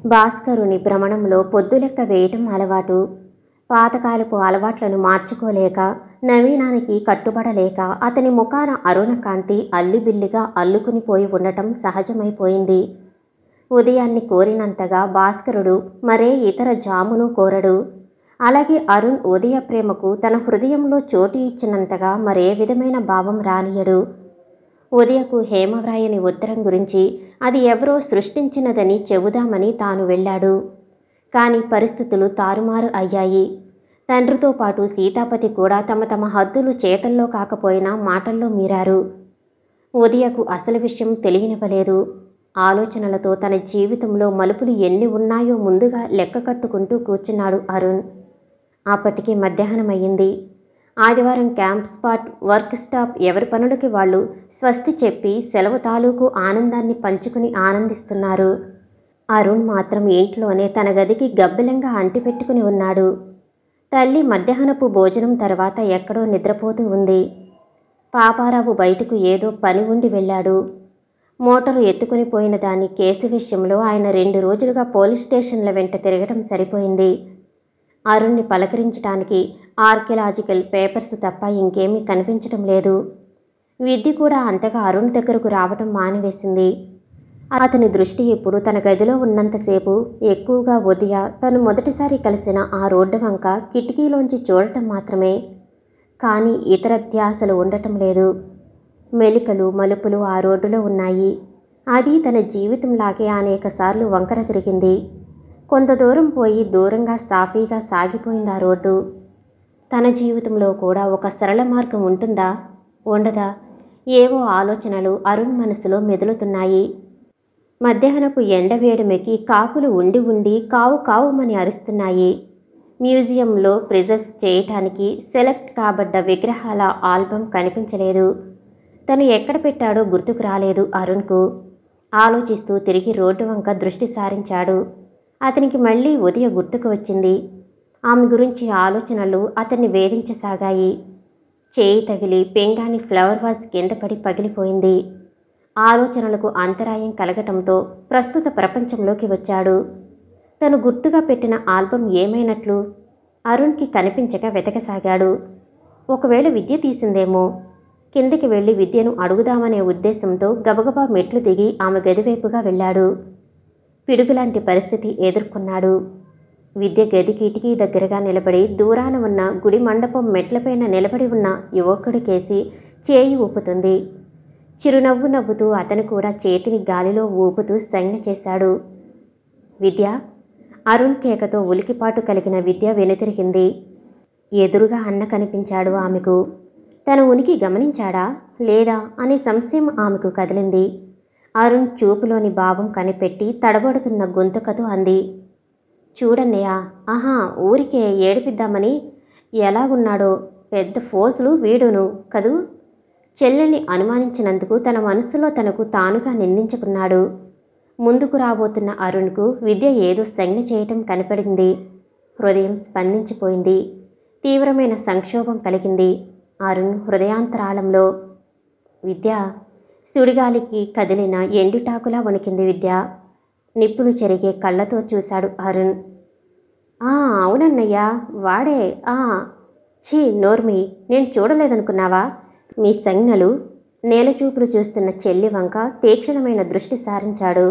భాస్కరుని భ్రమణంలో పొద్దులెక్క వేయటం అలవాటు. పాతకాలపు అలవాట్లను మార్చుకోలేక, నవీనానికి కట్టుబడలేక అతని ముఖాన అరుణకాంతి అల్లిబిల్లిగా అల్లుకునిపోయి ఉండటం సహజమైపోయింది. ఉదయాన్ని కోరినంతగా భాస్కరుడు మరే ఇతర జామును కోరడు. అలాగే అరుణ్ ఉదయ ప్రేమకు తన హృదయంలో చోటు ఇచ్చినంతగా మరే విధమైన భావం రానియడు. ఉదయకు హేమ వ్రాయని ఉత్తరం గురించి అది ఎవరో సృష్టించినదని చెబుదామని తాను వెళ్ళాడు. కానీ పరిస్థితులు తారుమారు అయ్యాయి. తండ్రితో పాటు సీతాపతి కూడా తమ తమ హద్దులు చేతల్లో కాకపోయినా మాటల్లో మీరారు. ఉదయకు అసలు విషయం తెలియనివ్వలేదు. ఆలోచనలతో తన జీవితంలో మలుపులు ఎన్ని ఉన్నాయో ముందుగా లెక్క కట్టుకుంటూ కూర్చున్నాడు అరుణ్. అప్పటికి మధ్యాహ్నమయ్యింది. ఆదివారం క్యాంప్ స్పాట్, వర్క్ స్టాప్ ఎవరి పనులకి వాళ్ళు స్వస్తి చెప్పి సెలవు తాలూకు ఆనందాన్ని పంచుకుని ఆనందిస్తున్నారు. అరుణ్ మాత్రం ఇంట్లోనే తన గదికి గబ్బిలంగా అంటిపెట్టుకుని ఉన్నాడు. తల్లి మధ్యాహ్నపు భోజనం తర్వాత ఎక్కడో నిద్రపోతూ ఉంది. పాపారావు బయటకు ఏదో పని ఉండి వెళ్ళాడు. మోటారు ఎత్తుకుని పోయిన దాని కేసు విషయంలో ఆయన 2 రోజులుగా పోలీస్ స్టేషన్ల వెంట తిరగడం సరిపోయింది. అరుణ్ని పలకరించడానికి ఆర్కియలాజికల్ పేపర్స్ తప్ప ఇంకేమీ కనిపించటం లేదు. విద్య కూడా అంతగా అరుణ్ దగ్గరకు రావటం మానివేసింది. అతని దృష్టి ఇప్పుడు తన గదిలో ఉన్నంతసేపు ఎక్కువగా ఉదయ తను మొదటిసారి కలిసిన ఆ రోడ్డు వంక కిటికీలోంచి చూడటం మాత్రమే. కానీ ఇతర ధ్యాసలు ఉండటం లేదు. మెలికలు మలుపులు ఆ రోడ్డులో ఉన్నాయి. అది తన జీవితంలాగే అనేకసార్లు వంకర తిరిగింది. కొంత దూరం పోయి దూరంగా సాఫీగా సాగిపోయింది ఆ రోడ్డు. తన జీవితంలో కూడా ఒక సరళ మార్గం ఉంటుందా, ఉండదా? ఏవో ఆలోచనలు అరుణ్ మనసులో మెదులుతున్నాయి. మధ్యాహ్నపు ఎండవేడిమెకి కాకులు ఉండి ఉండి కావు కావుమని అరుస్తున్నాయి. మ్యూజియంలో ప్రిజర్వ్ చేయటానికి సెలెక్ట్ కాబడ్డ విగ్రహాల ఆల్బం కనిపించలేదు. తను ఎక్కడ పెట్టాడో గుర్తుకు రాలేదు అరుణ్కు. ఆలోచిస్తూ తిరిగి రోడ్డు వంక దృష్టి సారించాడు. అతనికి మళ్ళీ ఉదయ గుర్తుకు వచ్చింది. ఆమె గురించి ఆలోచనలు అతన్ని వేధించసాగాయి. చేయి తగిలి పెంగాని ఫ్లవర్ వాజ్ కింద పడి పగిలిపోయింది. ఆలోచనలకు అంతరాయం కలగటంతో ప్రస్తుత ప్రపంచంలోకి వచ్చాడు. తను గుర్తుగా పెట్టిన ఆల్బం ఏమైనట్లు? అరుణ్కి కనిపించక వెతకసాగాడు. ఒకవేళ విద్య తీసిందేమో. కిందికి వెళ్ళి విద్యను అడుగుదామనే ఉద్దేశంతో గబగబా మెట్లు దిగి ఆమె గదివైపుగా వెళ్ళాడు. పిడుగులాంటి పరిస్థితి ఎదుర్కొన్నాడు. విద్య గది కిటికీ దగ్గరగా నిలబడి దూరాన ఉన్న గుడి మండపం మెట్లపైన నిలబడి ఉన్న యువకుడికేసి చేయి ఊపుతుంది. చిరునవ్వు నవ్వుతూ అతను కూడా చేతిని గాలిలో ఊపుతూ సంజ్ఞ చేశాడు. విద్య! అరుణ్ కేకతో ఉలికిపాటు కలిగిన విద్య వెనుతిరిగింది. ఎదురుగా అన్న కనిపించాడు ఆమెకు. తన ఉనికి గమనించాడా లేదా అనే సంశయం ఆమెకు కదిలింది. అరుణ్ చూపులోని భావం కనిపెట్టి తడబడుతున్న గొంతుకతో అంది, చూడన్నయ్య, ఆహా ఊరికే ఏడిపిద్దామని. ఎలాగున్నాడో పెద్ద ఫోజులు వీడును కదూ. చెల్లెల్ని అనుమానించినందుకు తన మనసులో తనకు తానుగా నిందించుకున్నాడు. ముందుకు రాబోతున్న అరుణ్కు విద్య ఏదో సంజ్ఞ చేయటం కనపడింది. హృదయం స్పందించిపోయింది. తీవ్రమైన సంక్షోభం కలిగింది అరుణ్ హృదయాంతరాళంలో. విద్య! సుడిగాలికి కదిలిన ఎండుటాకులా వణికింది విద్య. నిప్పులు చెరిగే కళ్ళతో చూశాడు అరుణ్. అవునన్నయ్యా, వాడే. ఛీ నోర్మి, నేను చూడలేదనుకున్నావా? మీ సంజ్ఞలు. నేలచూపులు చూస్తున్న చెల్లి వంక తీక్షణమైన దృష్టి సారించాడు.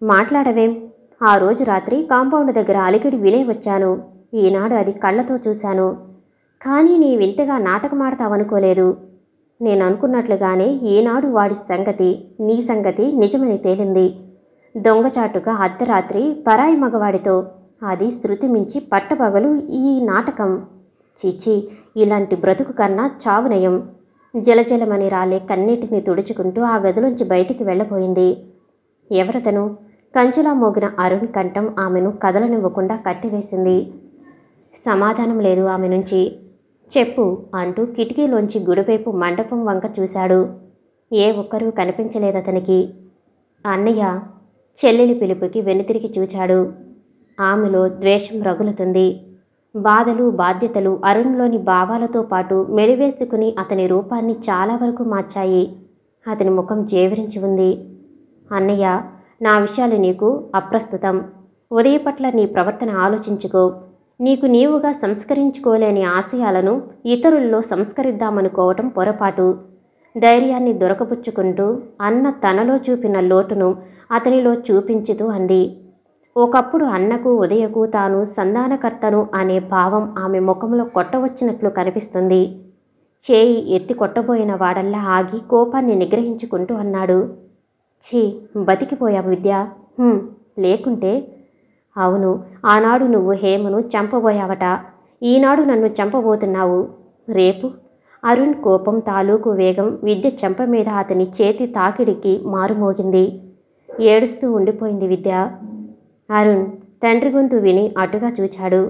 మాట్లాడవేం? ఆ రోజు రాత్రి కాంపౌండ్ దగ్గర అలికిడి వినే వచ్చాను. ఈనాడు అది కళ్ళతో చూశాను. కానీ నీ వింతగా నాటకమాడతావనుకోలేదు. నేననుకున్నట్లుగానే ఈనాడు వాడి సంగతి, నీ సంగతి నిజమని తేలింది. దొంగచాటుగా అర్ధరాత్రి పరాయి మగవాడితో, అది శృతి మించి పట్టపగలు ఈ నాటకం. చీచి, ఇలాంటి బ్రతుకు కన్నా చావునయం. జలజలమని రాలే కన్నీటిని తుడుచుకుంటూ ఆ గదిలోంచి బయటికి వెళ్ళబోయింది. ఎవరతను? కంచులా మోగిన అరుణ్ కంఠం ఆమెను కదలనివ్వకుండా కట్టివేసింది. సమాధానం లేదు ఆమె నుంచి. చెప్పు అంటూ కిటికీలోంచి గుడివైపు మండపం వంక చూశాడు. ఏ ఒక్కరూ కనిపించలేదతనికి. అన్నయ్య! చెల్లెలి పిలుపుకి వెనుతిరిగి చూచాడు. ఆమెలో ద్వేషం రగులుతుంది. బాధలు బాధ్యతలు అరుణ్లోని భావాలతో పాటు మెలివేసుకుని అతని రూపాన్ని చాలా వరకు మార్చాయి. అతని ముఖం జేవిరించి ఉంది. అన్నయ్య, నా విషయాలు నీకు అప్రస్తుతం. ఉదయ పట్ల నీ ప్రవర్తన ఆలోచించుకో. నీకు నీవుగా సంస్కరించుకోలేని ఆశయాలను ఇతరుల్లో సంస్కరిద్దామనుకోవటం పొరపాటు. ధైర్యాన్ని దొరకపుచ్చుకుంటూ అన్న తనలో చూపిన లోటును అతనిలో చూపించుతూ అంది. ఒకప్పుడు అన్నకు ఉదయకు తాను సంధానకర్తను అనే భావం ఆమె ముఖంలో కొట్టవచ్చినట్లు కనిపిస్తుంది. చేయి ఎత్తి కొట్టబోయిన వాడల్లా ఆగి కోపాన్ని నిగ్రహించుకుంటూ అన్నాడు. ఛీ, బతికిపోయావు విద్య. లేకుంటే? అవును, ఆనాడు నువ్వు హేమను చంపబోయావట. ఈనాడు నన్ను చంపబోతున్నావు. రేపు? అరుణ్ కోపం తాలూకు వేగం విద్య చెంప మీద అతని చేతి తాకిడికి మారుమోగింది. ఏడుస్తూ ఉండిపోయింది విద్య. అరుణ్ తండ్రి గొంతు విని అటుగా చూచాడు.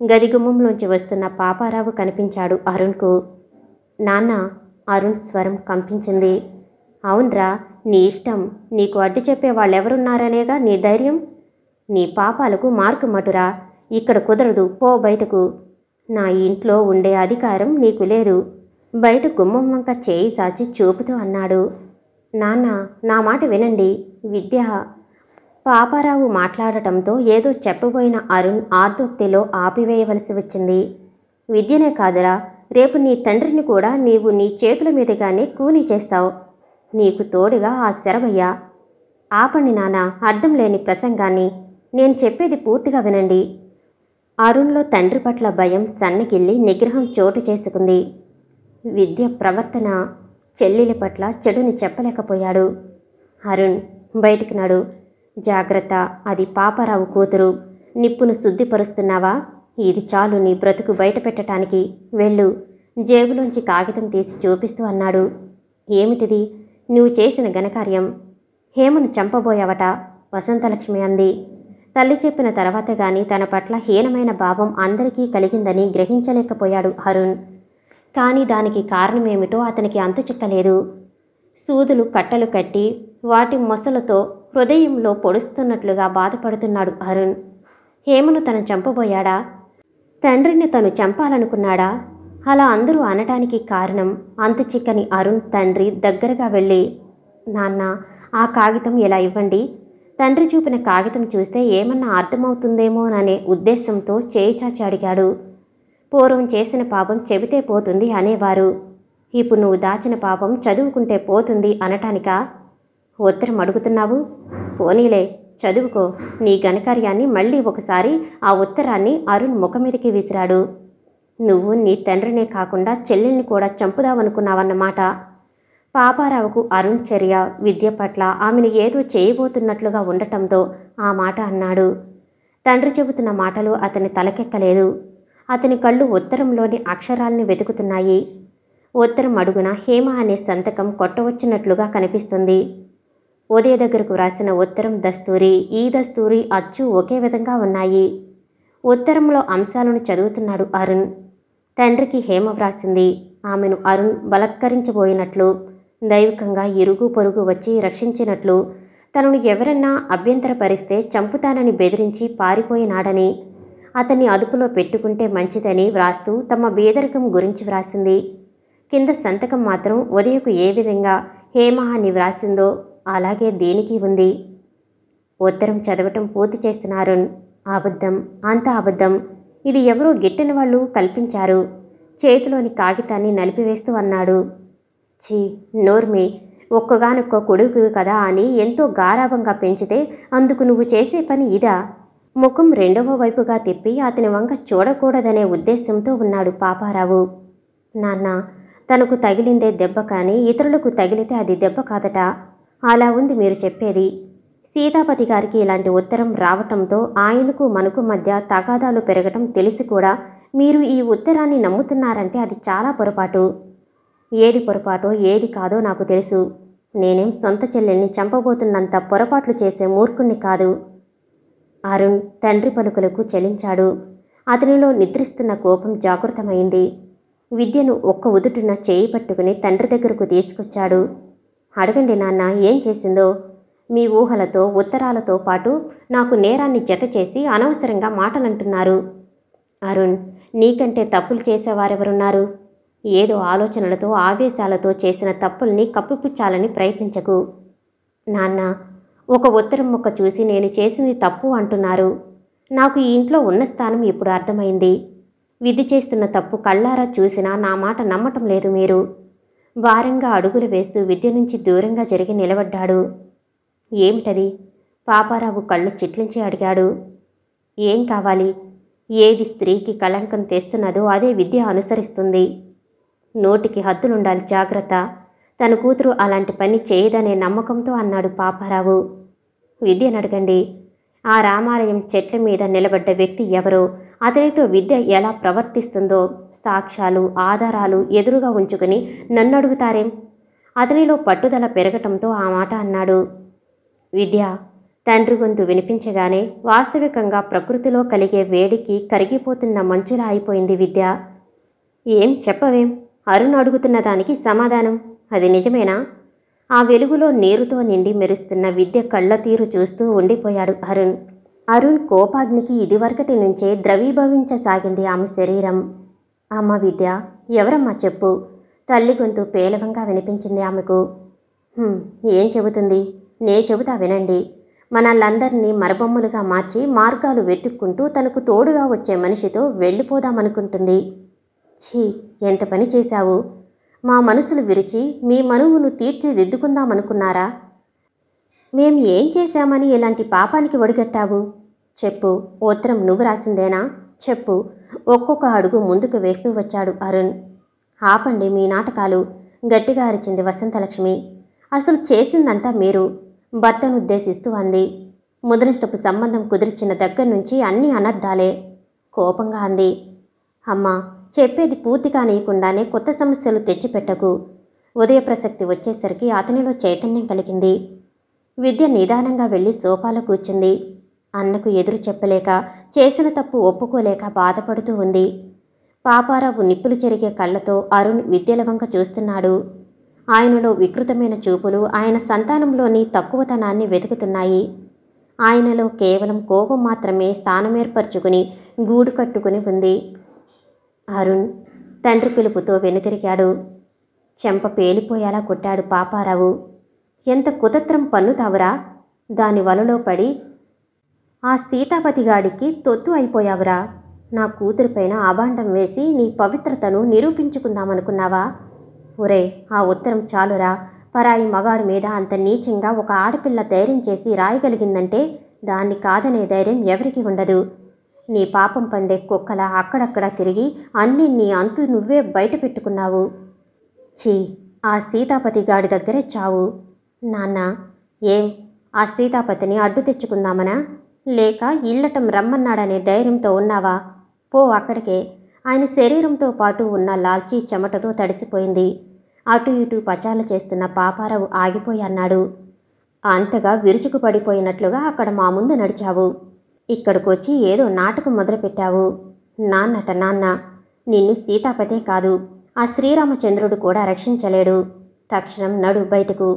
గది గుమ్మంలోంచి వస్తున్న పాపారావు కనిపించాడు అరుణ్కు. నాన్న, అరుణ్ స్వరం కంపించింది. అవునరా, నీ ఇష్టం. నీకు అడ్డు చెప్పే వాళ్ళెవరున్నారనేగా నీ ధైర్యం. నీ పాపాలకు మార్కు మటురా. ఇక్కడ కుదరదు, పో బయటకు. నా ఇంట్లో ఉండే అధికారం నీకు లేదు. బయట గుమ్మం వంక చేయి సాచి చూపుతూ అన్నాడు. నాన్న, నా మాట వినండి. విద్య. పాపారావు మాట్లాడటంతో ఏదో చెప్పబోయిన అరుణ్ ఆర్దోక్తిలో ఆపివేయవలసి వచ్చింది. విద్యనే కాదురా, రేపు నీ తండ్రిని కూడా నీవు నీ చేతుల మీదుగానే కూనీ చేస్తావు. నీకు తోడుగా ఆ శరభయ్య. ఆపండి నాన్న అర్థం లేని ప్రసంగాన్ని. నేను చెప్పేది పూర్తిగా వినండి. అరుణ్లో తండ్రి పట్ల భయం సన్నగిల్లి నిగ్రహం చోటు చేసుకుంది. విద్య ప్రవర్తన చెల్లెలి పట్ల చెడుని చెప్పలేకపోయాడు. అరుణ్, బయటికి నడు. జాగ్రత్త, అది పాపారావు కూతురు. నిప్పును శుద్ధిపరుస్తున్నావా? ఇది చాలు నీ బ్రతుకు బయట పెట్టడానికి. వెళ్ళు. జేబులోంచి కాగితం తీసి చూపిస్తూ అన్నాడు. ఏమిటిది? నువ్వు చేసిన ఘనకార్యం. హేమను చంపబోయావట, వసంతలక్ష్మి అంది. తల్లి చెప్పిన తర్వాత గాని తన పట్ల హీనమైన భావం అందరికీ కలిగిందని గ్రహించలేకపోయాడు అరుణ్. కానీ దానికి కారణమేమిటో అతనికి అంతు చిక్కలేదు. సూదులు కట్టలు కట్టి వాటి మొసలతో హృదయంలో పొడుస్తున్నట్లుగా బాధపడుతున్నాడు అరుణ్. హేమను తను చంపబోయాడా? తండ్రిని తను చంపాలనుకున్నాడా? అలా అందరూ అనటానికి కారణం అంతు చిక్కని అరుణ్ తండ్రి దగ్గరగా వెళ్ళి, నాన్న, ఆ కాగితం ఇలా ఇవ్వండి. తండ్రి చూపిన కాగితం చూస్తే ఏమన్నా అర్థమవుతుందేమోననే ఉద్దేశంతో చేయి చాచి అడిగాడు. పూర్వం చేసిన పాపం చెబితే పోతుంది అనేవారు. ఇప్పుడు నువ్వు దాచిన పాపం చదువుకుంటే పోతుంది అనటానికా? ఉత్తరం అడుగుతున్నావు? పోనీలే, చదువుకో. నీ ఘనకార్యాన్ని మళ్ళీ ఒకసారి ఆ ఉత్తరాన్ని అరుణ్ ముఖమీదికి విసిరాడు. నువ్వు నీ తండ్రినే కాకుండా చెల్లెల్ని కూడా చంపుదావనుకున్నావన్నమాట. పాపారావుకు అరుణ్ చర్య, విద్య పట్ల ఆమెను ఏదో చేయబోతున్నట్లుగా ఉండటంతో ఆ మాట అన్నాడు. తండ్రి చెబుతున్న మాటలు అతని తలకెక్కలేదు. అతని కళ్ళు ఉత్తరంలోని అక్షరాల్ని వెతుకుతున్నాయి. ఉత్తరం అడుగున హేమ అనే సంతకం కొట్టవచ్చినట్లుగా కనిపిస్తుంది. ఉదయ దగ్గరకు వ్రాసిన ఉత్తరం దస్తూరి, ఈ దస్తూరి అచ్చు ఒకే విధంగా ఉన్నాయి. ఉత్తరంలో అంశాలను చదువుతున్నాడు అరుణ్. తండ్రికి హేమ వ్రాసింది. ఆమెను అరుణ్ బలత్కరించబోయినట్లు, దైవికంగా ఇరుగు పొరుగు వచ్చి రక్షించినట్లు, తనను ఎవరన్నా అభ్యంతరపరిస్తే చంపుతానని బెదిరించి పారిపోయినాడని, అతన్ని అదుపులో పెట్టుకుంటే మంచిదని వ్రాస్తూ తమ బేదరికం గురించి వ్రాసింది. కింద సంతకం మాత్రం ఉదయకు ఏ విధంగా హేమ అని వ్రాసిందో అలాగే దేనికి ఉంది. ఉత్తరం చదవటం పూర్తి చేస్తున్నారు. అబద్ధం, అంతా అబద్ధం. ఇది ఎవరో గిట్టిన వాళ్ళు కల్పించారు. చేతిలోని కాగితాన్ని నలిపివేస్తూ అన్నాడు. ఛీ, నోర్మి. ఒక్కగానొక్క కొడుకు కదా అని ఎంతో గారాభంగా పెంచితే అందుకు నువ్వు చేసే పని ఇదా? ముఖం రెండవ వైపుగా తిప్పి అతని వంక చూడకూడదనే ఉద్దేశంతో ఉన్నాడు పాపారావు. నాన్న, తనకు తగిలిందే దెబ్బ కానీ ఇతరులకు తగిలితే అది దెబ్బ కాదట. అలా ఉంది మీరు చెప్పేది. సీతాపతి గారికి ఇలాంటి ఉత్తరం రావటంతో ఆయనకు మనకు మధ్య తగాదాలు పెరగటం తెలిసి కూడా మీరు ఈ ఉత్తరాన్ని నమ్ముతున్నారంటే అది చాలా పొరపాటు. ఏది పొరపాటో ఏది కాదో నాకు తెలుసు. నేనేం సొంత చెల్లెల్ని చంపబోతున్నంత పొరపాట్లు చేసే మూర్ఖుణ్ణి కాదు. అరుణ్ తండ్రి పలుకులకు చెలించాడు. అతనిలో నిద్రిస్తున్న కోపం జాగృతమైంది. విద్యను ఒక్క ఉదుటున చేయి పట్టుకుని తండ్రి దగ్గరకు తీసుకొచ్చాడు. అడగండి నాన్న, ఏం చేసిందో. మీ ఊహలతో ఉత్తరాలతో పాటు నాకు నేరాన్ని జత చేసి అనవసరంగా మాటలంటున్నారు. అరుణ్, నీకంటే తప్పులు చేసేవారెవరున్నారు? ఏదో ఆలోచనలతో ఆవేశాలతో చేసిన తప్పుల్ని కప్పిపుచ్చాలని ప్రయత్నించకు. నాన్న, ఒక ఉత్తరం ముక్క చూసి నేను చేసింది తప్పు అంటున్నారు. నాకు ఈ ఇంట్లో ఉన్న స్థానం ఇప్పుడు అర్థమైంది. విధి చేస్తున్న తప్పు కళ్ళారా చూసినా నా మాట నమ్మటం లేదు మీరు. భారంగా అడుగులు వేస్తూ విద్య నుంచి దూరంగా జరిగి నిలబడ్డాడు. ఏమిటది? పాపారావు కళ్ళు చిట్లించి అడిగాడు. ఏం కావాలి? ఏది స్త్రీకి కళంకం తెస్తున్నదో అదే విద్య అనుసరిస్తుంది. నోటికి హద్దులుండాలి, జాగ్రత్త. తన కూతురు అలాంటి పని చేయదనే నమ్మకంతో అన్నాడు పాపారావు. విద్యనడగండి. ఆ రామాలయం చెట్ల మీద నిలబడ్డ వ్యక్తి ఎవరో, అతనితో విద్య ఎలా ప్రవర్తిస్తుందో సాక్ష్యాలు ఆధారాలు ఎదురుగా ఉంచుకుని నన్ను అడుగుతారేం? అతనిలో పట్టుదల పెరగటంతో ఆ మాట అన్నాడు. విద్య తండ్రి గొంతు వినిపించగానే వాస్తవికంగా ప్రకృతిలో కలిగే వేడికి కరిగిపోతున్న మంచులా అయిపోయింది విద్య. ఏం చెప్పవేం? అరుణ్ అడుగుతున్న దానికి సమాధానం. అది నిజమేనా? ఆ వెలుగులో నీరుతో నిండి మెరుస్తున్న విద్య కళ్ళ తీరు చూస్తూ ఉండిపోయాడు అరుణ్. అరుణ్ కోపాగ్నికి ఇదివరకటి నుంచే ద్రవీభవించసాగింది ఆమె శరీరం. అమ్మ విద్య, ఎవరమ్మా చెప్పు? తల్లి గొంతు పేలవంగా వినిపించింది ఆమెకు. ఏం చెబుతుంది? నే చెబుతా వినండి. మనల్లందరినీ మరబొమ్మలుగా మార్చి మార్గాలు వెతుక్కుంటూ తనకు తోడుగా వచ్చే మనిషితో వెళ్ళిపోదామనుకుంటుంది. ఛీ, ఎంత పని చేశావు? మా మనసులు విరిచి మీ మనువును తీర్చిదిద్దుకుందామనుకున్నారా? మేం ఏం చేశామని ఇలాంటి పాపానికి ఒడిగట్టావు? చెప్పు. ఉత్తరం నువ్వు రాసిందేనా? చెప్పు. ఒక్కొక్క అడుగు ముందుకు వేస్తూ వచ్చాడు అరుణ్. ఆపండి మీ నాటకాలు, గట్టిగా అరిచింది వసంతలక్ష్మి. అసలు చేసిందంతా మీరు, భర్తను ఉద్దేశిస్తూ అంది. ముదనష్టపు సంబంధం కుదిర్చిన దగ్గర నుంచి అన్నీ అనర్థాలే, కోపంగా అంది. అమ్మా, చెప్పేది పూర్తి కానీయకుండానే కొత్త సమస్యలు తెచ్చిపెట్టకు. ఉదయ ప్రసక్తి వచ్చేసరికి అతనిలో చైతన్యం కలిగింది. విద్య నిదానంగా వెళ్ళి సోఫాలో కూర్చుంది. అన్నకు ఎదురు చెప్పలేక, చేసిన తప్పు ఒప్పుకోలేక బాధపడుతూ ఉంది. పాపారావు నిప్పులు చెరిగే కళ్ళతో అరుణ్ విద్యల వంక చూస్తున్నాడు. ఆయనలో వికృతమైన చూపులు ఆయన సంతానంలోని తక్కువతనాన్ని వెతుకుతున్నాయి. ఆయనలో కేవలం కోపం మాత్రమే స్థానమేర్పరచుకుని గూడు కట్టుకుని ఉంది. అరుణ్ తండ్రి పిలుపుతో వెనుతిరిగాడు. చెంప పేలిపోయేలా కొట్టాడు పాపారావు. ఎంత కుతత్రం పన్నుతావురా? దాని వలలో పడి ఆ సీతాపతిగాడికి తొత్తు అయిపోయావురా. నా కూతురిపైన అభాండం వేసి నీ పవిత్రతను నిరూపించుకుందామనుకున్నావా? ఒరే, ఆ ఉత్తరం చాలురా. పరాయి మగాడి మీద అంత నీచంగా ఒక ఆడపిల్ల ధైర్యం చేసి రాయగలిగిందంటే దాన్ని కాదనే ధైర్యం ఎవరికి ఉండదు. నీ పాపం పండే కుక్కలా అక్కడక్కడ తిరిగి అన్నీ నీ అంతు నువ్వే బయట పెట్టుకున్నావు. ఛీ, ఆ సీతాపతి గాడి దగ్గరే చావు. నాన్న, ఏం ఆ సీతాపతిని అడ్డు తెచ్చుకుందామనా? లేక ఇల్లటం రమ్మన్నాడనే ధైర్యంతో ఉన్నావా? పో అక్కడికే. ఆయన శరీరంతో పాటు ఉన్న లాల్చీ చెమటతో తడిసిపోయింది. అటు ఇటు పచాలు చేస్తున్న పాపారావు ఆగిపోయి అన్నాడు. అంతగా విరుచుకు పడిపోయినట్లుగా అక్కడ మా ముందు నడిచావు. ఇక్కడికొచ్చి ఏదో నాటకం మొదలుపెట్టావు. నాన్నట నాన్న, నిన్ను సీతాపతే కాదు, ఆ శ్రీరామచంద్రుడు కూడా రక్షించలేడు. తక్షణం నడు బయటకు.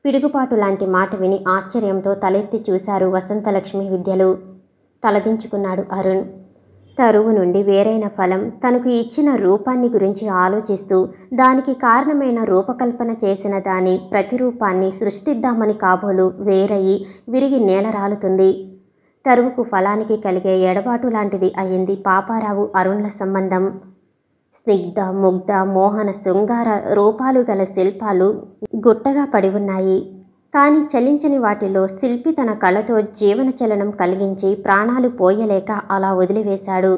పిడుగుపాటు లాంటి మాట విని ఆశ్చర్యంతో తలెత్తి చూశారు వసంతలక్ష్మి విద్యలు. తలదించుకున్నాడు అరుణ్. తరువు నుండి వేరైన ఫలం తనకు ఇచ్చిన రూపాన్ని గురించి ఆలోచిస్తూ దానికి కారణమైన రూపకల్పన చేసిన దాని ప్రతిరూపాన్ని సృష్టిద్దామని కాబోలు వేరయి విరిగి నేలరాలుతుంది. తరువుకు ఫలానికి కలిగే ఎడబాటు లాంటిది అయింది పాపారావు అరుణ్ల సంబంధం. స్నిగ్ధ ముగ్ధ మోహన శృంగార రూపాలు గల శిల్పాలు గుట్టగా పడి ఉన్నాయి. కానీ చలించని వాటిలో శిల్పి తన కళతో జీవన చలనం కలిగించి ప్రాణాలు పోయలేక అలా వదిలివేశాడు.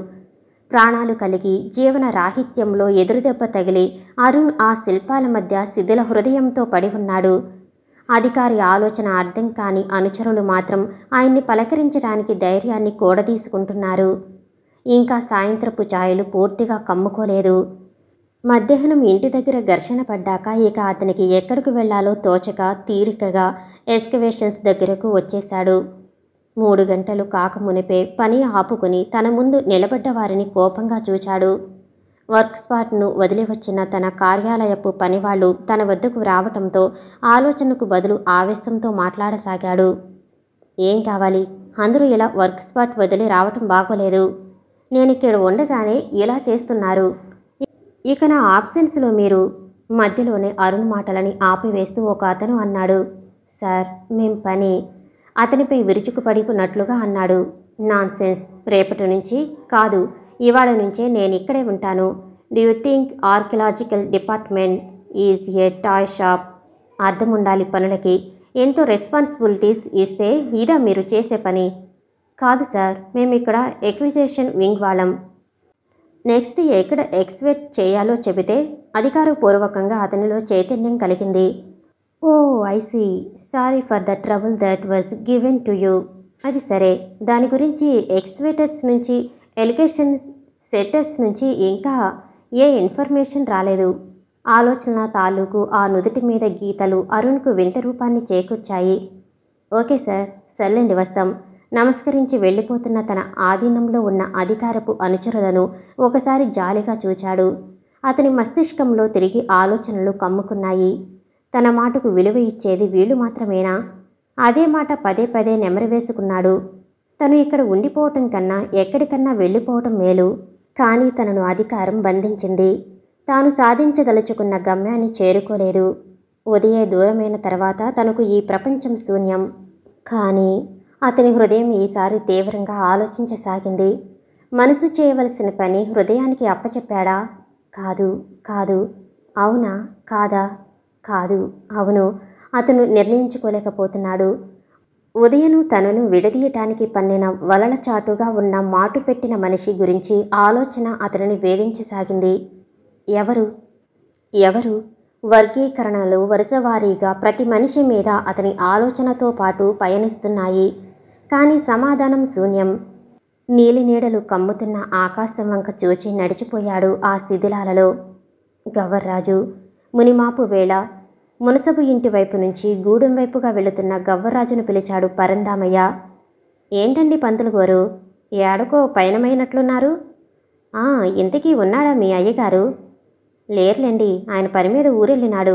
ప్రాణాలు కలిగి జీవన రాహిత్యంలో ఎదురుదెబ్బ తగిలి అరుణ్ ఆ శిల్పాల మధ్య శిథిల హృదయంతో పడి ఉన్నాడు. అధికారి ఆలోచన అర్థం కాని అనుచరులు మాత్రం ఆయన్ని పలకరించడానికి ధైర్యాన్ని కూడదీసుకుంటున్నారు. ఇంకా సాయంత్రపు ఛాయలు పూర్తిగా కమ్ముకోలేదు. మధ్యాహ్నం ఇంటి దగ్గర ఘర్షణ పడ్డాక ఇక అతనికి ఎక్కడికి వెళ్లాలో తోచక తీరికగా ఎక్స్కవేషన్స్ దగ్గరకు వచ్చేశాడు. 3 గంటలు కాకమునిపే పని ఆపుకుని తన ముందు నిలబడ్డ వారిని కోపంగా చూచాడు. వర్క్ స్పాట్ను వదిలి వచ్చిన తన కార్యాలయపు పనివాళ్లు తన వద్దకు రావటంతో ఆలోచనకు బదులు ఆవేశంతో మాట్లాడసాగాడు. ఏం కావాలి? అందరూ ఇలా వర్క్ స్పాట్ వదిలి రావటం బాగోలేదు. నేనిక్కడ ఉండగానే ఇలా చేస్తున్నారు. ఇక నా ఆబ్సెన్స్లో మీరు. మధ్యలోనే అరుణ్ మాటలని ఆపివేస్తూ ఒక అతను అన్నాడు. సార్, మేం పని అతనిపై విరుచుకుపడినట్లుగా అన్నాడు. నాన్సెన్స్, రేపటి నుంచి కాదు, ఇవాళ నుంచే నేనిక్కడే ఉంటాను. Do you think archaeological department is a toy shop? అర్థం ఉండాలి పనులకి. ఎంతో రెస్పాన్సిబిలిటీస్ ఇస్తే ఇదా మీరు చేసే పని? కాదు సార్, మేమిక్కడ ఎక్విజిషన్ వింగ్ వాళ్ళం. నెక్స్ట్ ఎక్కడ ఎక్స్పెక్ట్ చేయాలో చెబితే అధికారపూర్వకంగా అతనిలో చైతన్యం కలిగింది. Oh I see, sorry for the trouble that was given to you. అది సరే, దాని గురించి ఎక్స్పెక్టర్స్ నుంచి, ఎలిగేషన్ సెట్టర్స్ నుంచి ఇంకా ఏ ఇన్ఫర్మేషన్ రాలేదు. ఆలోచన తాలూకు ఆ నుదుటి మీద గీతలు అరుణ్కు వింత రూపాన్ని చేకూర్చాయి. ఓకే సార్, సర్లేండి వస్తాం. నమస్కరించి వెళ్ళిపోతున్న తన ఆధీనంలో ఉన్న అధికారపు అనుచరులను ఒకసారి జాలిగా చూచాడు. అతని మస్తిష్కంలో తిరిగి ఆలోచనలు కమ్ముకున్నాయి. తన మాటకు విలువ ఇచ్చేది వీళ్ళు మాత్రమేనా? అదే మాట పదే పదే నెమరవేసుకున్నాడు. తను ఇక్కడ ఉండిపోవటం కన్నా ఎక్కడికన్నా వెళ్ళిపోవటం మేలు. కానీ తనను అధికారం బంధించింది. తాను సాధించదలుచుకున్న గమ్యాన్ని చేరుకోలేదు. ఉదయే దూరమైన తర్వాత తనకు ఈ ప్రపంచం శూన్యం. కానీ అతని హృదయం ఈసారి తీవ్రంగా ఆలోచించసాగింది. మనసు చేయవలసిన పని హృదయానికి అప్పచెప్పాడా? కాదు, కాదు. అవునా, కాదా? కాదు, అవును. అతను నిర్ణయించుకోలేకపోతున్నాడు. ఉదయను తనను విడదీయటానికి పన్నిన వలల చాటుగా ఉన్న మాటు పెట్టిన మనిషి గురించి ఆలోచన అతనిని వేధించసాగింది. ఎవరు? ఎవరు? వర్గీకరణలు వరుసవారీగా ప్రతి మనిషి మీద అతని ఆలోచనతో పాటు పయనిస్తున్నాయి. కానీ సమాధానం శూన్యం. నీలినీడలు కమ్ముతున్న ఆకాశం వంక చూచి నడిచిపోయాడు ఆ శిథిలాలలో. గవ్వర్రాజు. మునిమాపు వేళ మునసబు ఇంటి వైపు నుంచి గూడెం వైపుగా వెళుతున్న గవ్వర్రాజును పిలిచాడు పరందామయ్య. ఏంటండి పంతులు గారు, ఏడకో పయనమైనట్లున్నారు? ఇంతకీ ఉన్నాడా మీ అయ్యగారు? లేర్లేండి, ఆయన పని మీద ఊరెళ్ళినాడు.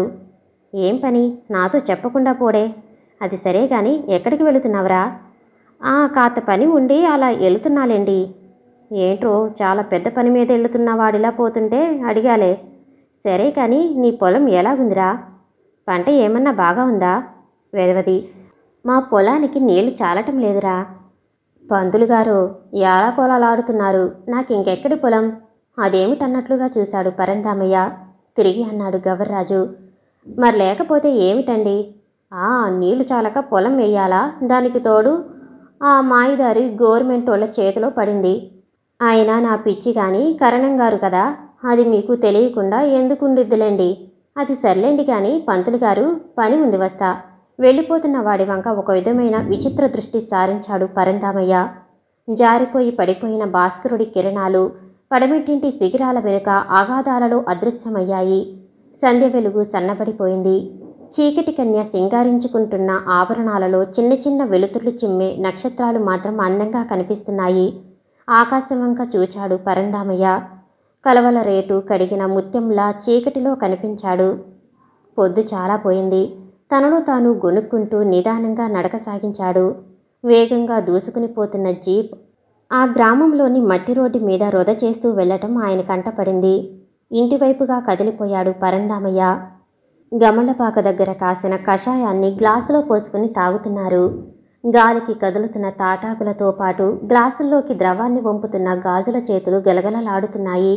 ఏం పని? నాతో చెప్పకుండా పోడే. అది సరే గాని ఎక్కడికి వెళుతున్నావురా? కాత పని ఉండి అలా వెళుతున్నాలేండి. ఏంట్రో, చాలా పెద్ద పని మీద వెళుతున్నవాడిలా పోతుంటే అడిగాలే. సరే కానీ నీ పొలం ఎలాగుందిరా? పంట ఏమన్నా బాగా ఉందా? వెదవది, మా పొలానికి నీళ్లు చాలటం లేదురా. పంతులు గారు, ఎలా కోలాలాడుతున్నారు? నాకింకెక్కడి పొలం? అదేమిటన్నట్లుగా చూశాడు పరందామయ్య. తిరిగి అన్నాడు గవ్వర్రాజు. మరి లేకపోతే ఏమిటండి? నీళ్లు చాలక పొలం వేయాలా? దానికి తోడు ఆ మాయిదారి గవర్నమెంట్ వాళ్ళ చేతిలో పడింది. ఆయన నా పిచ్చి కానీ కరణంగారు కదా, అది మీకు తెలియకుండా ఎందుకుండిద్దులేండి. అది సర్లేండి కానీ పంతులు గారు, పని ఉంది, వస్తా. వెళ్ళిపోతున్న వాడి వంక ఒక విధమైన విచిత్ర దృష్టి సారించాడు పరందామయ్య. జారిపోయి పడిపోయిన భాస్కరుడి కిరణాలు పడమిట్టింటి శిఖిరాల వెనుక అగాధాలలో అదృశ్యమయ్యాయి. సంధ్య వెలుగు సన్నబడిపోయింది. చీకటి కన్య సింగారించుకుంటున్న ఆభరణాలలో చిన్న చిన్న వెలుతుర్లు చిమ్మే నక్షత్రాలు మాత్రం అందంగా కనిపిస్తున్నాయి. ఆకాశం వంక చూచాడు పరందామయ్య. కలవల రేటు కడిగిన ముత్యంలా చీకటిలో కనిపించాడు. పొద్దు చాలా పోయింది. తనలో తాను గొనుక్కుంటూ నిదానంగా నడక సాగించాడు. వేగంగా దూసుకుని పోతున్న జీప్ ఆ గ్రామంలోని మట్టి రోడ్డు మీద రొద చేస్తూ వెళ్లటం ఆయన కంటపడింది. ఇంటివైపుగా కదిలిపోయాడు పరందామయ్య. గమలపాక దగ్గర కాసిన కషాయాన్ని గ్లాసులో పోసుకుని తాగుతున్నారు. గాలికి కదులుతున్న తాటాకులతో పాటు గ్లాసుల్లోకి ద్రవాన్ని వంపుతున్న గాజుల చేతులు గలగలలాడుతున్నాయి.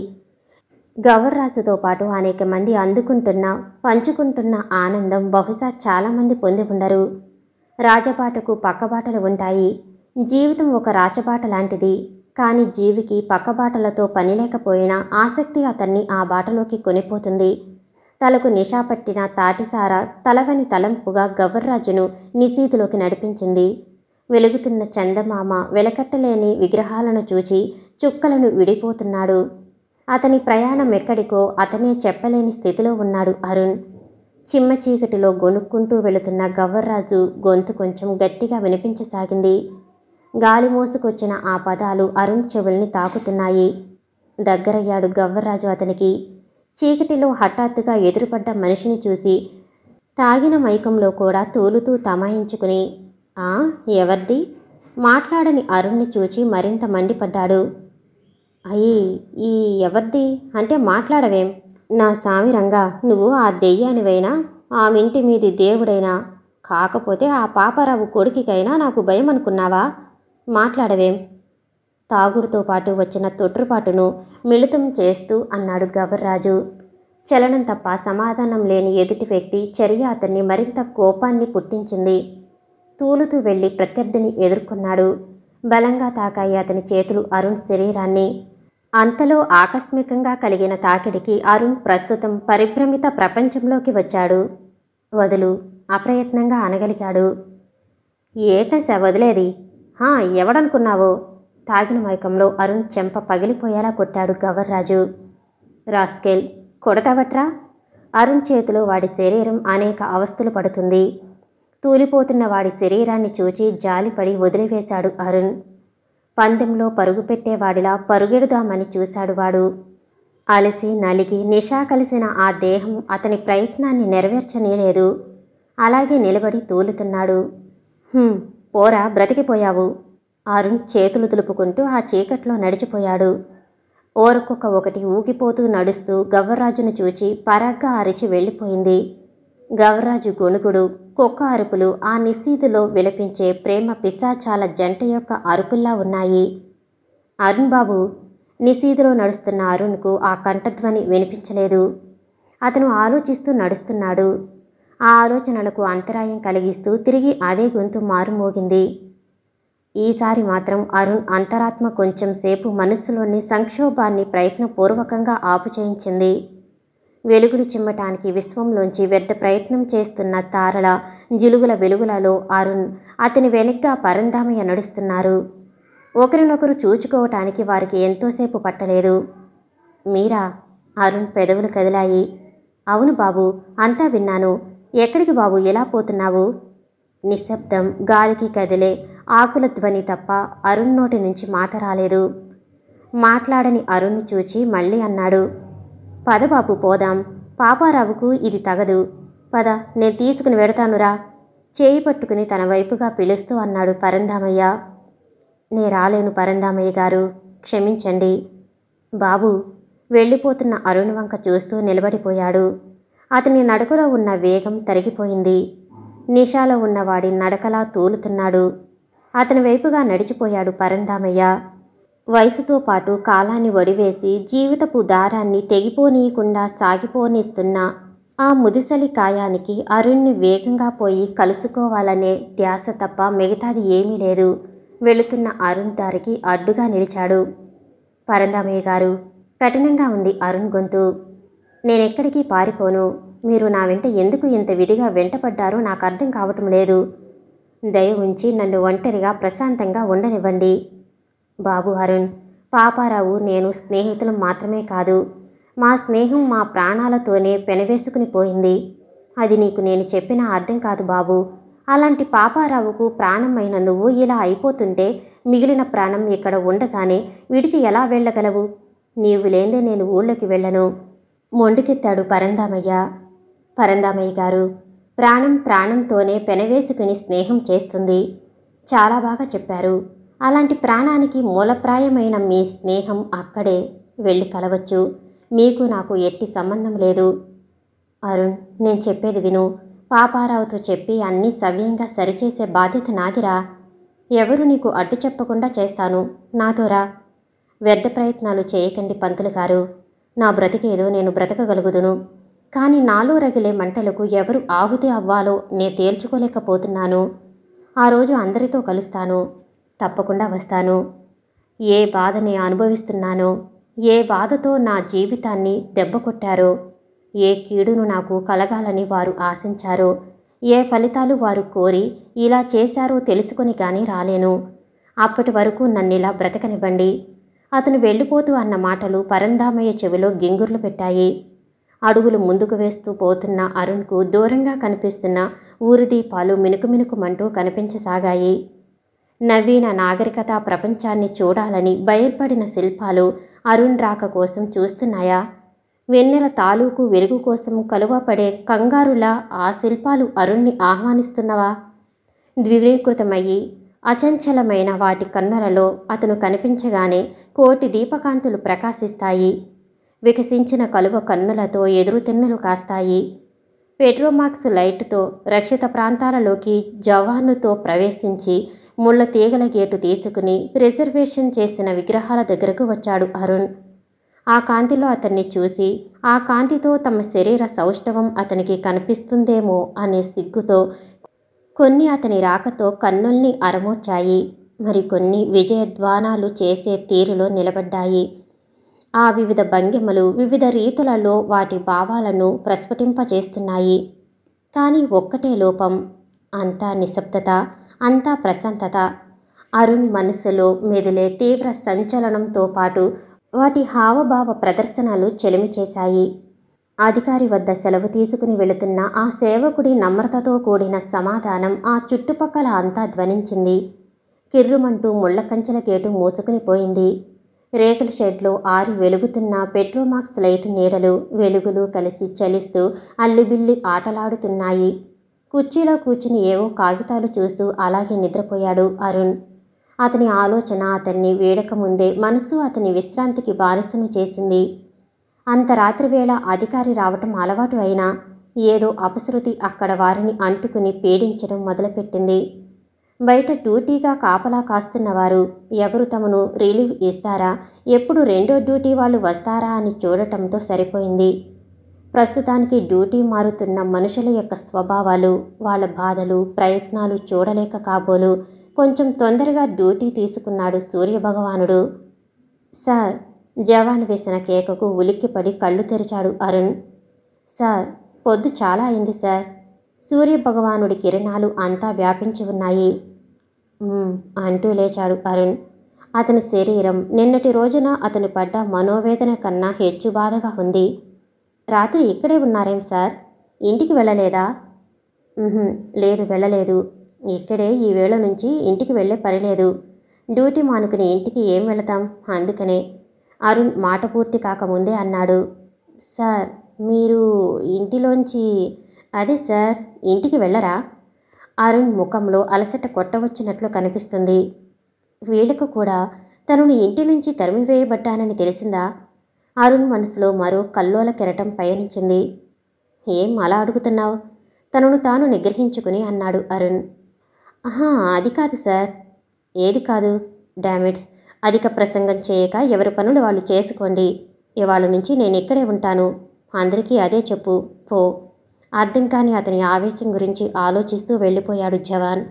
గవర్రాజుతో పాటు అనేక మంది అందుకుంటున్న, పంచుకుంటున్న ఆనందం బహుశా చాలామంది పొంది ఉండరు. రాజబాటకు పక్కబాటలు ఉంటాయి. జీవితం ఒక రాచబాట లాంటిది. కానీ జీవికి పక్కబాటలతో పని లేకపోయినా ఆసక్తి అతన్ని ఆ బాటలోకి కొనిపోతుంది. తలకు నిషా పట్టిన తాటిసార తలవని తలంపుగా గవర్రాజును నిశీధిలోకి నడిపించింది. వెలుగుతున్న చందమామ వెలకట్టలేని విగ్రహాలను చూచి చుక్కలను విడిపోతున్నాడు. అతని ప్రయాణం ఎక్కడికో అతనే చెప్పలేని స్థితిలో ఉన్నాడు అరుణ్. చిమ్మ చీకటిలో గొనుక్కుంటూ వెళుతున్న గవర్రాజు గొంతు కొంచెం గట్టిగా వినిపించసాగింది. గాలి మోసుకొచ్చిన ఆ పదాలు అరుణ్ చెవుల్ని తాకుతున్నాయి. దగ్గరయ్యాడు గవర్రాజు అతనికి. చీకటిలో హఠాత్తుగా ఎదురుపడ్డ మనిషిని చూసి తాగిన మైకంలో కూడా తూలుతూ తమాయించుకుని ఎవరిది? మాట్లాడని అరుణ్ని చూచి మరింత మండిపడ్డాడు. ఈ ఎవరిది అంటే మాట్లాడవేం? నా సామి రంగా, నువ్వు ఆ దెయ్యానివైనా, ఆ మింటి మీది దేవుడైనా కాకపోతే ఆ పాపారావు కొడుకికైనా నాకు భయం అనుకున్నావా? మాట్లాడవేం? తాగుడుతో పాటు వచ్చిన తొట్రుపాటును మిళితం చేస్తూ అన్నాడు గవర్రాజు. చలనం తప్ప సమాధానం లేని ఎదుటి వ్యక్తి చర్య అతన్ని మరింత కోపాన్ని పుట్టించింది. తూలుతూ వెళ్లి ప్రత్యర్థిని ఎదుర్కొన్నాడు. బలంగా తాకాయి అతని చేతులు అరుణ్ శరీరాన్ని. అంతలో ఆకస్మికంగా కలిగిన తాకిడికి అరుణ్ ప్రస్తుతం పరిభ్రమిత ప్రపంచంలోకి వచ్చాడు. వదులు, అప్రయత్నంగా అనగలిగాడు. ఏటస వదిలేది? ఎవడనుకున్నావో? తాగిన మైకంలో అరుణ్ చెంప పగిలిపోయేలా కొట్టాడు గవర్రాజు. రాస్కెల్, కొడతావట్రా? అరుణ్ చేతిలో వాడి శరీరం అనేక అవస్థలు పడుతుంది. తూలిపోతున్న వాడి శరీరాన్ని చూచి జాలిపడి వదిలివేశాడు అరుణ్. పందెంలో పరుగు పెట్టేవాడిలా పరుగెడుదామని చూశాడు వాడు. అలసి నలిగి నిషా కలిసిన ఆ దేహం అతని ప్రయత్నాన్ని నెరవేర్చనీయలేదు. అలాగే నిలబడి తూలుతున్నాడు. పోరా, బ్రతికిపోయావు. అరుణ్ చేతులు దులుపుకుంటూ ఆ చీకట్లో నడిచిపోయాడు. ఓరకొక్క ఒకటి ఊగిపోతూ నడుస్తూ గవర్రాజును చూచి పరాగ్గా అరిచి వెళ్ళిపోయింది. గవర్రాజు గొణుగుడు, కుక్క అరుపులు ఆ నిశీదులో విలపించే ప్రేమ పిశాచాల జంట యొక్క అరుపుల్లా ఉన్నాయి. అరుణ్ బాబు! నిశీదులో నడుస్తున్న అరుణ్కు ఆ కంఠధ్వని వినిపించలేదు. అతను ఆలోచిస్తూ నడుస్తున్నాడు. ఆ ఆలోచనలకు అంతరాయం కలిగిస్తూ తిరిగి అదే గొంతు మారుమోగింది. ఈసారి మాత్రం అరుణ్ అంతరాత్మ కొంచెం సేపు మనస్సులోని సంక్షోభాన్ని ప్రయత్నపూర్వకంగా ఆపుచేయించింది. వెలుగులు చిమ్మటానికి విశ్వంలోంచి వ్యర్థ ప్రయత్నం చేస్తున్న తారల జిలుగుల వెలుగులలో అరుణ్, అతని వెనక్గా పరంధామయ్య నడుస్తున్నారు. ఒకరినొకరు చూచుకోవటానికి వారికి ఎంతోసేపు పట్టలేదు. మీరా? అరుణ్ పెదవులు కదిలాయి. అవును బాబు, అంతా విన్నాను. ఎక్కడికి బాబు, ఎలా పోతున్నావు? నిశ్శబ్దం, గాలికి కదిలే ఆకుల ధ్వని తప్ప అరుణ్ నోటి నుంచి మాట రాలేదు. మాట్లాడని అరుణ్ని చూచి మళ్ళీ అన్నాడు. పద బాబు, పోదాం. పాపారావుకు ఇది తగదు. పద, నేను తీసుకుని వెడతానురా. చేయి పట్టుకుని తన వైపుగా పిలుస్తూ అన్నాడు పరంధామయ్య. నే రాలేను పరంధామయ్య గారు, క్షమించండి. బాబు! వెళ్ళిపోతున్న అరుణ్ వంక చూస్తూ నిలబడిపోయాడు. అతని నడకలో ఉన్న వేగం తరిగిపోయింది. నిషాలో ఉన్నవాడి నడకలా తూలుతున్నాడు. అతని వైపుగా నడిచిపోయాడు పరంధామయ్య. వయసుతో పాటు కాలాన్ని వడివేసి జీవితపు దారాన్ని తెగిపోనీయకుండా సాగిపోనిస్తున్న ఆ ముదిసలి కాయానికి అరుణ్ని వేగంగా పోయి కలుసుకోవాలనే ధ్యాస తప్ప మిగతాది ఏమీ లేదు. వెళుతున్న అరుణ్ దారికి అడ్డుగా నిలిచాడు. పరంధామయ్య గారు, కఠినంగా ఉంది అరుణ్ గొంతు. నేనెక్కడికి పారిపోను. మీరు నా వెంట ఎందుకు ఇంత విధిగా వెంటపడ్డారో నాకు అర్థం కావటం లేదు. దయ ఉంచి నన్ను ఒంటరిగా ప్రశాంతంగా ఉండనివ్వండి. బాబు అరుణ్, పాపారావు నేను స్నేహితులం మాత్రమే కాదు. మా స్నేహం మా ప్రాణాలతోనే పెనవేసుకుని పోయింది. అది నీకు నేను చెప్పినా అర్థం కాదు బాబు. అలాంటి పాపారావుకు ప్రాణమైన నువ్వు ఇలా అయిపోతుంటే మిగిలిన ప్రాణం ఇక్కడ ఉండగానే విడిచి ఎలా వెళ్ళగలవు? నీవు లేందే నేను ఊళ్ళోకి వెళ్ళను. మొండికెత్తాడు పరంధామయ్య. పరంధామయ్య గారు, ప్రాణం ప్రాణంతోనే పెనవేసుకుని స్నేహం చేస్తుంది. చాలా బాగా చెప్పారు. అలాంటి ప్రాణానికి మూలప్రాయమైన మీ స్నేహం అక్కడే వెళ్ళి కలవచ్చు. మీకు నాకు ఎట్టి సంబంధం లేదు. అరుణ్, నేను చెప్పేది విను. పాపారావుతో చెప్పి అన్నీ సవ్యంగా సరిచేసే బాధ్యత నాదిరా. ఎవరు నీకు అడ్డు చెప్పకుండా చేస్తాను. నాతోరా. వ్యర్థ ప్రయత్నాలు చేయకండి పంతులు గారు. నా బ్రతికేదో నేను బ్రతకగలుగుదును. కానీ నాలో రగిలే మంటలకు ఎవరు ఆహుతి అవ్వాలో నే తేల్చుకోలేకపోతున్నాను. ఆ రోజు అందరితో కలుస్తాను. తప్పకుండా వస్తాను. ఏ బాధని అనుభవిస్తున్నానో, ఏ బాధతో నా జీవితాన్ని దెబ్బకొట్టారో, ఏ కీడును నాకు కలగాలని వారు ఆశించారో, ఏ ఫలితాలు వారు కోరి ఇలా చేశారో తెలుసుకొని కానీ రాలేను. అప్పటి వరకు నన్నిలా బ్రతకనివ్వండి. అతను వెళ్ళిపోతూ అన్న మాటలు పరంధామయ్య చెవిలో గింగుర్లు పెట్టాయి. అడుగులు ముందుకు వేస్తూ పోతున్న అరుణ్కు దూరంగా కనిపిస్తున్న ఊరిదీపాలు మినుకుమినుకుమంటూ కనిపించసాగాయి. నవీన నాగరికతా ప్రపంచాన్ని చూడాలని బయల్పడిన శిల్పాలు అరుణ్ రాక కోసం చూస్తున్నాయా? వెన్నెల తాలూకు వెలుగు కోసం కలువపడే కంగారులా ఆ శిల్పాలు అరుణ్ణి ఆహ్వానిస్తున్నవా? ద్విగుణీకృతమయ్యి అచంచలమైన వాటి కన్నులలో అతను కనిపించగానే కోటి దీపకాంతులు ప్రకాశిస్తాయి. వికసించిన కలువ కన్నులతో ఎదురుతెన్నులు కాస్తాయి. పెట్రోమాక్స్ లైట్తో రక్షిత ప్రాంతాలలోకి జవానుతో ప్రవేశించి ముళ్ళ తీగల గేటు తీసుకుని రిజర్వేషన్ చేసిన విగ్రహాల దగ్గరకు వచ్చాడు అరుణ్. ఆ కాంతిలో అతన్ని చూసి ఆ కాంతితో తమ శరీర సౌష్ఠవం అతనికి కనిపిస్తుందేమో అనే సిగ్గుతో కొన్ని అతని రాకతో కన్నుల్ని అరమోడ్చాయి. మరికొన్ని విజయధ్వానాలు చేసే తీరులో నిలబడ్డాయి. ఆ వివిధ భంగిమలు వివిధ రీతులలో వాటి భావాలను ప్రస్ఫుటింపచేస్తున్నాయి. కానీ ఒక్కటే లోపం. అంతా నిశ్శబ్దత, అంతా ప్రశాంతత. అరుణ్ మనసులో మెదిలే తీవ్ర సంచలనంతో పాటు వాటి హావభావ ప్రదర్శనలు చెలిమి చేశాయి. అధికారి వద్ద సెలవు తీసుకుని వెళుతున్న ఆ సేవకుడి నమ్రతతో కూడిన సమాధానం ఆ చుట్టుపక్కల అంతా ధ్వనించింది. కిర్రుమంటూ ముళ్ళ కంచెల గేటు మూసుకుని పోయింది. రేకుల షెడ్లో ఆరి వెలుగుతున్న పెట్రోమాక్స్ లైట్ నీడలు వెలుగులు కలిసి చలిస్తూ అల్లిబిల్లి ఆటలాడుతున్నాయి. కుర్చీలో కూర్చుని ఏవో కాగితాలు చూస్తూ అలాగే నిద్రపోయాడు అరుణ్. అతని ఆలోచన అతన్ని వేడకముందే మనసు అతని విశ్రాంతికి బానిసను చేసింది. అంత రాత్రివేళ అధికారి రావటం అలవాటు అయినా ఏదో అపశృతి అక్కడ వారిని అంటుకుని పీడించడం మొదలుపెట్టింది. బయట డ్యూటీగా కాపలా కాస్తున్నవారు ఎవరు తమను రిలీవ్ ఇస్తారా, ఎప్పుడు రెండో డ్యూటీ వాళ్ళు వస్తారా అని చూడటంతో సరిపోయింది. ప్రస్తుతానికి డ్యూటీ మారుతున్న మనుషుల యొక్క స్వభావాలు, వాళ్ళ బాధలు, ప్రయత్నాలు చూడలేక కాబోలు కొంచెం తొందరగా డ్యూటీ తీసుకున్నాడు సూర్యభగవానుడు. సార్, జవాన్ వేసిన కేకకు ఉలిక్కిపడి కళ్ళు తెరిచాడు అరుణ్. సార్, పొద్దు చాలా అయింది సార్. సూర్యభగవానుడి కిరణాలు అంతా వ్యాపించి ఉన్నాయి. అంటూ లేచాడు అరుణ్. అతని శరీరం నిన్నటి రోజున అతను పడ్డ మనోవేదన కన్నా హెచ్చు బాధగా ఉంది. రాత్రి ఇక్కడే ఉన్నారేం సార్? ఇంటికి వెళ్ళలేదా? లేదు, వెళ్ళలేదు. ఇక్కడే ఈ వేళ నుంచి ఇంటికి వెళ్ళే పని లేదు. డ్యూటీ మానుకుని ఇంటికి ఏం వెళతాం, అందుకనే. అరుణ్ మాట పూర్తి కాకముందే అన్నాడు. సార్, మీరు ఇంటిలోంచి అదే సార్, ఇంటికి వెళ్ళరా? అరుణ్ ముఖంలో అలసట కొట్టవచ్చినట్లు కనిపిస్తుంది. వీళ్లకు కూడా తనను ఇంటి నుంచి తరిమివేయబడ్డానని తెలిసిందా? అరుణ్ మనసులో మరో కల్లోల కెరటం పయనించింది. ఏం అలా అడుగుతున్నావు? తనను తాను నిగ్రహించుకుని అన్నాడు అరుణ్. అది కాదు సార్. ఏది కాదు? డామిట్స్, అధిక ప్రసంగం చేయక ఎవరి పనులు వాళ్ళు చేసుకోండి. ఇవాళ నుంచి నేను ఇక్కడే ఉంటాను. అందరికీ అదే చెప్పు, పో. అర్థం కాని అతని ఆవేశం గురించి ఆలోచిస్తూ వెళ్ళిపోయాడు జవాన్.